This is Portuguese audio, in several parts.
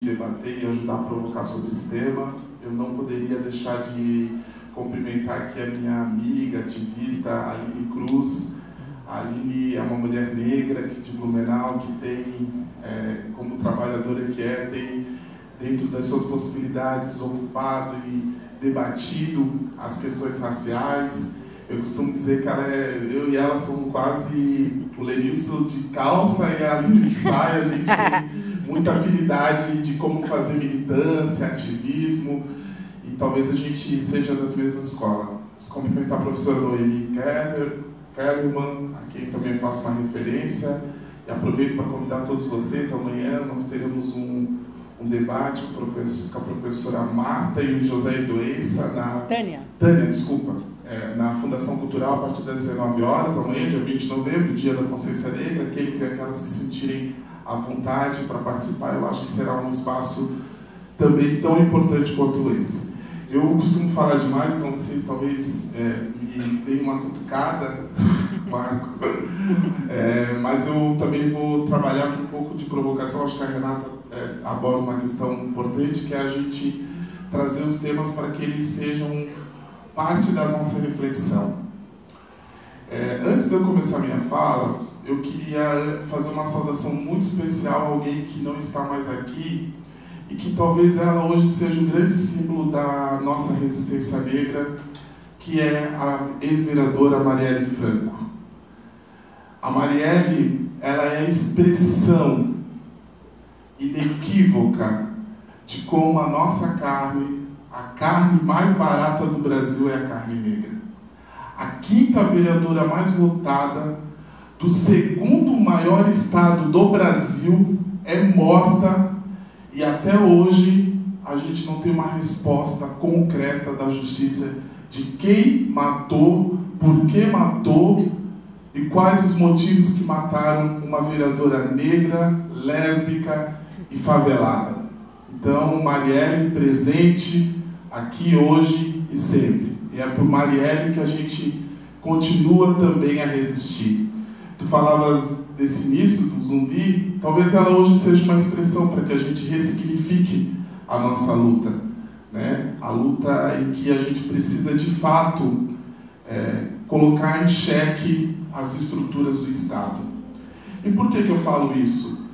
debater e ajudar a provocar sobre esse tema. Eu não poderia deixar de cumprimentar aqui a minha amiga, ativista, Aline Cruz. A Aline é uma mulher negra aqui de Blumenau, que tem, como trabalhadora que é, tem, dentro das suas possibilidades, ocupado e debatido as questões raciais. Eu costumo dizer que eu e ela somos quase o Lenilson de calça e a Aline de saia. A gente tem muita afinidade de como fazer militância, ativismo, e talvez a gente seja das mesmas escolas. Preciso cumprimentar a professora Noemi Kellerman, a quem também faço uma referência, e aproveito para convidar todos vocês. Amanhã nós teremos um debate com a professora Marta e o José Edoença, Tânia, desculpa, na Fundação Cultural, a partir das 19 horas, amanhã, dia 20 de novembro, dia da Consciência Negra. Aqueles e aquelas que se sentirem à vontade para participar, eu acho que será um espaço também tão importante quanto esse. Eu costumo falar demais, então vocês talvez me deem uma cutucada, Marco, mas eu também vou trabalhar com um pouco de provocação. Acho que a Renata aborda uma questão importante, que é a gente trazer os temas para que eles sejam parte da nossa reflexão. Antes de eu começar a minha fala, eu queria fazer uma saudação muito especial a alguém que não está mais aqui e que talvez ela hoje seja o grande símbolo da nossa resistência negra, que é a ex-vereadora Marielle Franco. A Marielle, ela é a expressão inequívoca de como a nossa carne, a carne mais barata do Brasil, é a carne negra. A quinta vereadora mais votada do segundo maior estado do Brasil é morta, e até hoje a gente não tem uma resposta concreta da justiça de quem matou, por que matou e quais os motivos que mataram uma vereadora negra, lésbica e favelada. Então, Marielle presente aqui hoje e sempre. E é por Marielle que a gente continua também a resistir. Tu falavas desse início do zumbi, talvez ela hoje seja uma expressão para que a gente ressignifique a nossa luta, né? A luta em que a gente precisa de fato colocar em xeque as estruturas do Estado. E por que eu falo isso?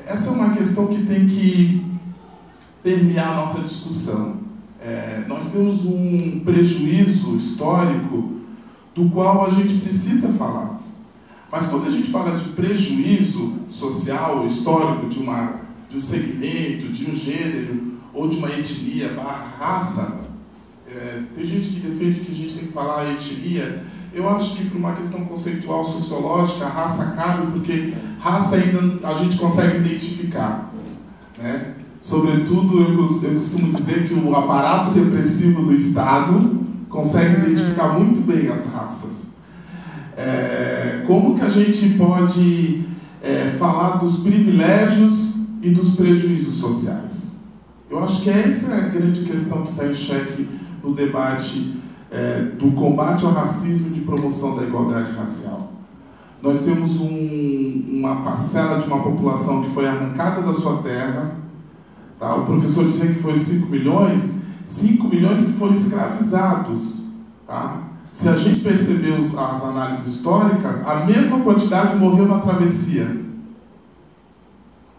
Essa é uma questão que tem que permear a nossa discussão. Nós temos um prejuízo histórico do qual a gente precisa falar. Mas quando a gente fala de prejuízo social, histórico, de um segmento, de um gênero, ou de uma etnia, raça, tem gente que defende que a gente tem que falar etnia. Eu acho que por uma questão conceitual, sociológica, a raça cabe, porque raça ainda a gente consegue identificar, né? Sobretudo, eu costumo dizer que o aparato repressivo do Estado consegue identificar muito bem as raças. Como que a gente pode falar dos privilégios e dos prejuízos sociais? Eu acho que essa é a grande questão que está em xeque no debate do combate ao racismo e de promoção da igualdade racial. Nós temos uma parcela de uma população que foi arrancada da sua terra. Tá? O professor dizia que foi 5 milhões que foram escravizados. Tá? Se a gente perceber as análises históricas, a mesma quantidade morreu na travessia.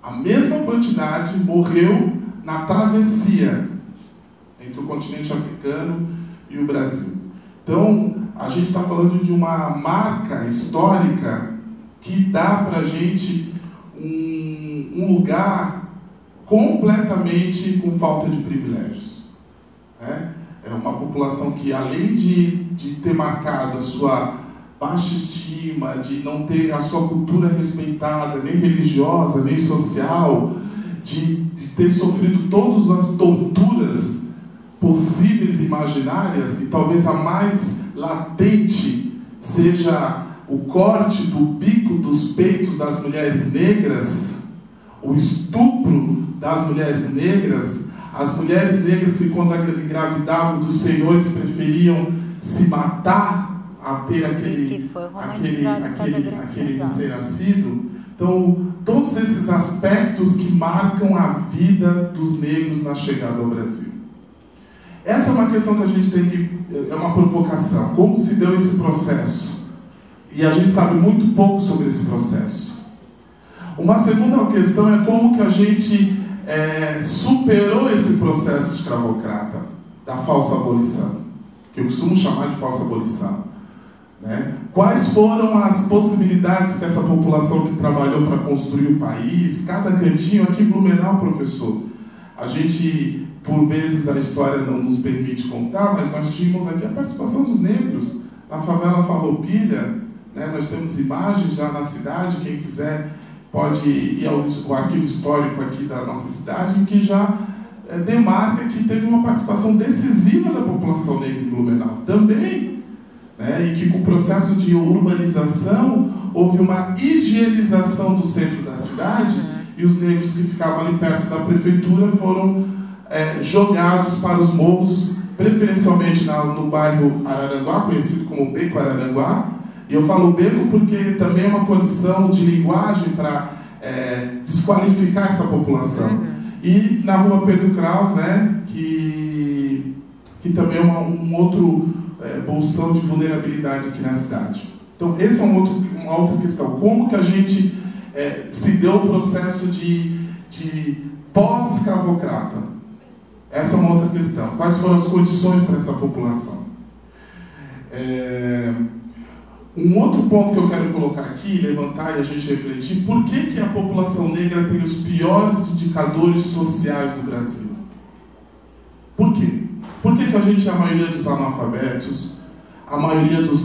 A mesma quantidade morreu na travessia entre o continente africano e o Brasil. Então, a gente está falando de uma marca histórica que dá para a gente um lugar completamente com falta de privilégios. É uma população que, além de ter marcado a sua baixa estima, de não ter a sua cultura respeitada, nem religiosa, nem social, de ter sofrido todas as torturas possíveis e imaginárias, e talvez a mais latente seja o corte do bico dos peitos das mulheres negras, o estupro das mulheres negras. As mulheres negras que, quando engravidavam dos senhores, preferiam se matar a ter aquele recém-nascido. Então, todos esses aspectos que marcam a vida dos negros na chegada ao Brasil. Essa é uma questão que a gente tem que... é uma provocação. Como se deu esse processo? E a gente sabe muito pouco sobre esse processo. Uma segunda questão é como que a gente superou esse processo escravocrata da falsa abolição, que eu costumo chamar de falsa abolição. Né? Quais foram as possibilidades que essa população que trabalhou para construir o país, cada cantinho aqui em Blumenau, professor, a gente, por vezes, a história não nos permite contar, mas nós tínhamos aqui a participação dos negros na favela Farroupilha, né? Nós temos imagens já na cidade, quem quiser pode ir ao arquivo histórico aqui da nossa cidade, em que já demarca que teve uma participação decisiva da população negra em Blumenau também. E que com o processo de urbanização houve uma higienização do centro da cidade e os negros que ficavam ali perto da prefeitura foram jogados para os morros, preferencialmente no bairro Araranguá, conhecido como Beco Araranguá. E eu falo beco porque também é uma condição de linguagem para desqualificar essa população. E na rua Pedro Kraus, né, que também é um outro bolsão de vulnerabilidade aqui na cidade. Então, esse é uma outra questão. Como que a gente se deu o processo de pós-escravocrata? Essa é uma outra questão. Quais foram as condições para essa população? Um outro ponto que eu quero colocar aqui, levantar e a gente refletir, por que a população negra tem os piores indicadores sociais do Brasil? Por quê? Por que a gente é a maioria dos analfabetos, a maioria dos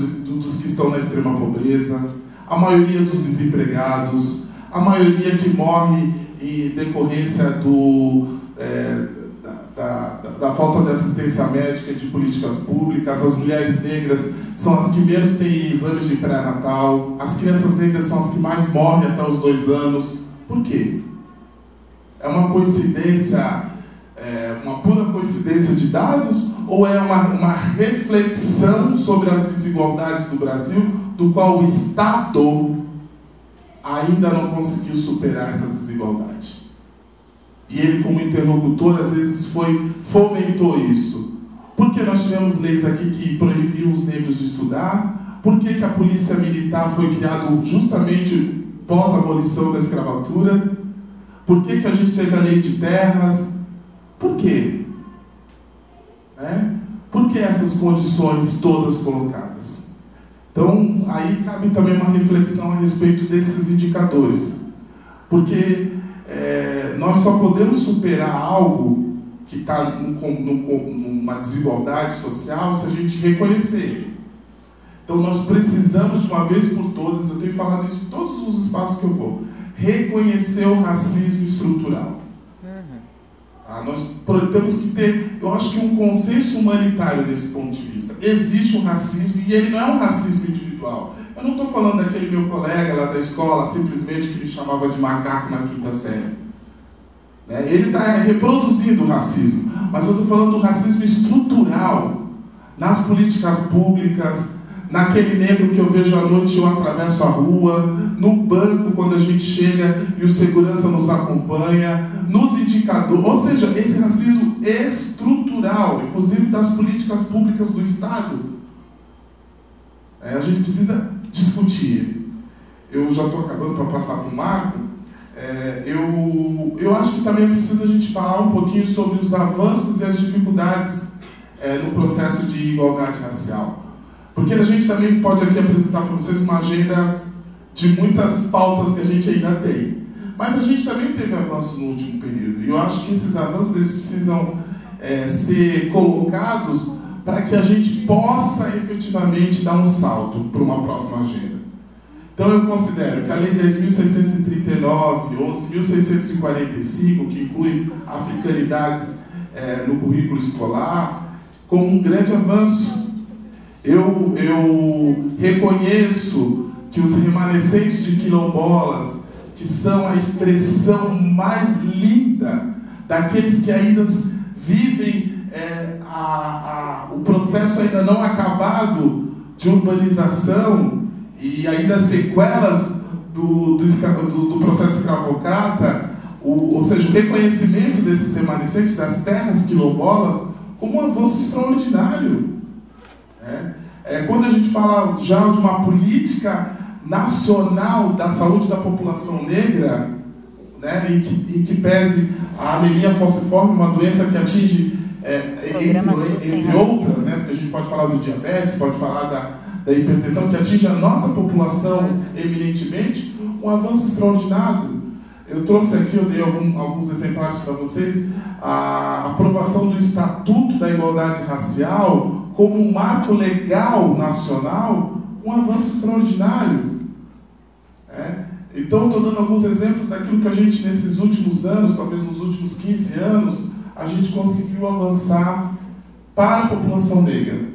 que estão na extrema pobreza, a maioria dos desempregados, a maioria que morre em decorrência da falta de assistência médica e de políticas públicas? As mulheres negras são as que menos têm exames de pré-natal, as crianças negras são as que mais morrem até os 2 anos. Por quê? É uma coincidência... uma pura coincidência de dados, ou é uma reflexão sobre as desigualdades do Brasil, do qual o Estado ainda não conseguiu superar essa desigualdade? E ele, como interlocutor, às vezes fomentou isso. Por que nós tivemos leis aqui que proibiam os negros de estudar? Por que a polícia militar foi criada justamente pós-abolição da escravatura? Por que a gente teve a lei de terras? Por quê? Por que essas condições todas colocadas? Então, aí cabe também uma reflexão a respeito desses indicadores. Porque nós só podemos superar algo que está numa desigualdade social se a gente reconhecer ele. Então, nós precisamos, de uma vez por todas, eu tenho falado isso em todos os espaços que eu vou, reconhecer o racismo estrutural. Nós temos que ter, eu acho que um consenso humanitário desse ponto de vista. Existe um racismo e ele não é um racismo individual. Eu não estou falando daquele meu colega lá da escola, simplesmente que me chamava de macaco na 5ª série. Ele está reproduzindo o racismo, mas eu estou falando do racismo estrutural, nas políticas públicas, naquele negro que eu vejo à noite e eu atravesso a rua, no banco quando a gente chega e o segurança nos acompanha, nos indicadores, ou seja, esse racismo estrutural, inclusive das políticas públicas do Estado, a gente precisa discutir. Eu já estou acabando para passar para o Marco. Eu acho que também precisa a gente falar um pouquinho sobre os avanços e as dificuldades no processo de igualdade racial. Porque a gente também pode aqui apresentar para vocês uma agenda de muitas pautas que a gente ainda tem. Mas a gente também teve avanços no último período. E eu acho que esses avanços eles precisam ser colocados para que a gente possa efetivamente dar um salto para uma próxima agenda. Então eu considero que a Lei 10.639, 11.645, que inclui africanidades no currículo escolar, como um grande avanço. Eu reconheço que os remanescentes de quilombolas, que são a expressão mais linda daqueles que ainda vivem o processo ainda não acabado de urbanização e ainda sequelas do processo escravocrata, ou seja, o reconhecimento desses remanescentes das terras quilombolas como um avanço extraordinário. Quando a gente fala já de uma política nacional da saúde da população negra, né, em que pese a anemia falciforme, uma doença que atinge, entre outras, né, porque a gente pode falar do diabetes, pode falar da hipertensão, que atinge a nossa população eminentemente, um avanço extraordinário. Eu trouxe aqui, eu dei alguns exemplares para vocês, a aprovação do Estatuto da Igualdade Racial como um marco legal nacional, um avanço extraordinário. Então, estou dando alguns exemplos daquilo que a gente, nesses últimos anos, talvez nos últimos 15 anos, a gente conseguiu avançar para a população negra.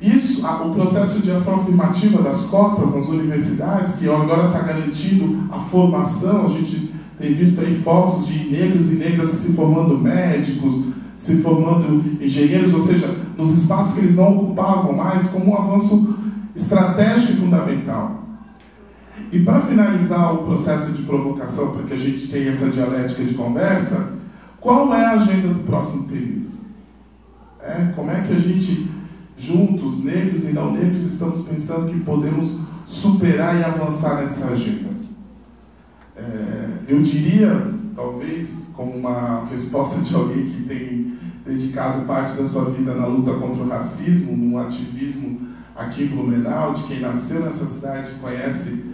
Isso, o processo de ação afirmativa das cotas nas universidades, que agora está garantindo a formação, a gente tem visto aí fotos de negros e negras se formando médicos, se formando engenheiros, ou seja, nos espaços que eles não ocupavam mais, como um avanço estratégico e fundamental. E para finalizar o processo de provocação, para que a gente tenha essa dialética de conversa, qual é a agenda do próximo período? Como é que a gente, juntos, negros e não negros, estamos pensando que podemos superar e avançar nessa agenda? Eu diria, talvez, como uma resposta de alguém que tem dedicado parte da sua vida na luta contra o racismo, num ativismo aqui em Blumenau, de quem nasceu nessa cidade, conhece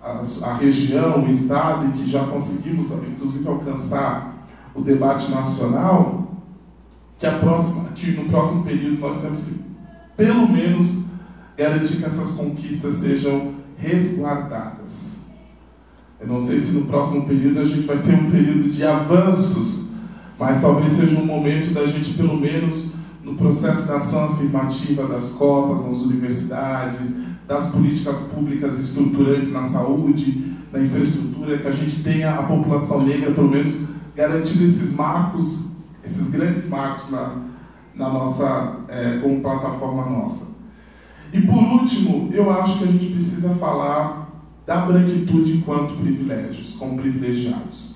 a região, o estado, e que já conseguimos, inclusive, alcançar o debate nacional, que no próximo período nós temos que, pelo menos, garantir que essas conquistas sejam resguardadas. Eu não sei se no próximo período a gente vai ter um período de avanços, mas talvez seja um momento da gente, pelo menos, no processo da ação afirmativa das cotas nas universidades, das políticas públicas estruturantes na saúde, na infraestrutura, que a gente tenha a população negra, pelo menos, garantindo esses marcos, esses grandes marcos na nossa, como plataforma nossa. E por último, eu acho que a gente precisa falar da branquitude enquanto privilégios, como privilegiados.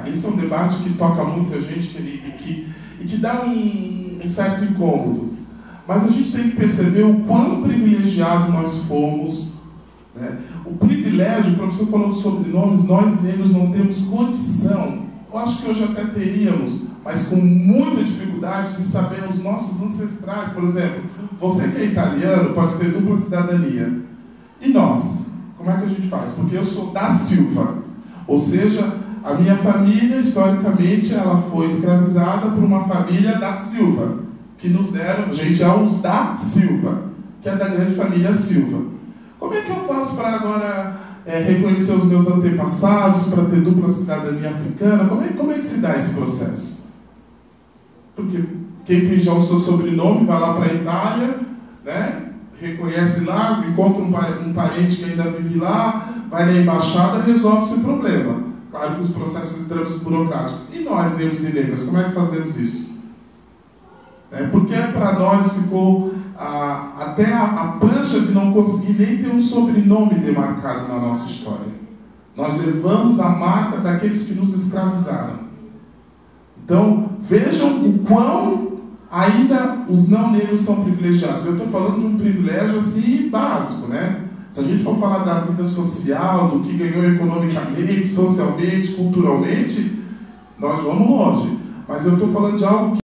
Esse é um debate que toca muita gente e que dá um certo incômodo. Mas a gente tem que perceber o quão privilegiado nós fomos. O privilégio, o professor falou de sobrenomes, nós negros não temos condição, eu acho que hoje até teríamos, mas com muita dificuldade de saber os nossos ancestrais. Por exemplo, você que é italiano pode ter dupla cidadania. E nós? Como é que a gente faz? Porque eu sou da Silva, ou seja, a minha família, historicamente, ela foi escravizada por uma família da Silva, que nos deram, a gente é os da Silva, que é da grande família Silva. Como é que eu faço para agora reconhecer os meus antepassados, para ter dupla cidadania africana? Como é que se dá esse processo? Porque quem tem já o seu sobrenome vai lá para a Itália, né? Reconhece lá, encontra um parente que ainda vive lá, vai na embaixada, resolve esse problema. Claro que os processos e trâmites burocráticos. E nós, negros e negras, como é que fazemos isso? Porque para nós ficou até a prancha de não conseguir nem ter um sobrenome demarcado na nossa história. Nós levamos a marca daqueles que nos escravizaram. Então, vejam o quão ainda os não negros são privilegiados. Eu estou falando de um privilégio assim básico, né? Se a gente for falar da vida social, do que ganhou economicamente, socialmente, culturalmente, nós vamos longe. Mas eu estou falando de algo que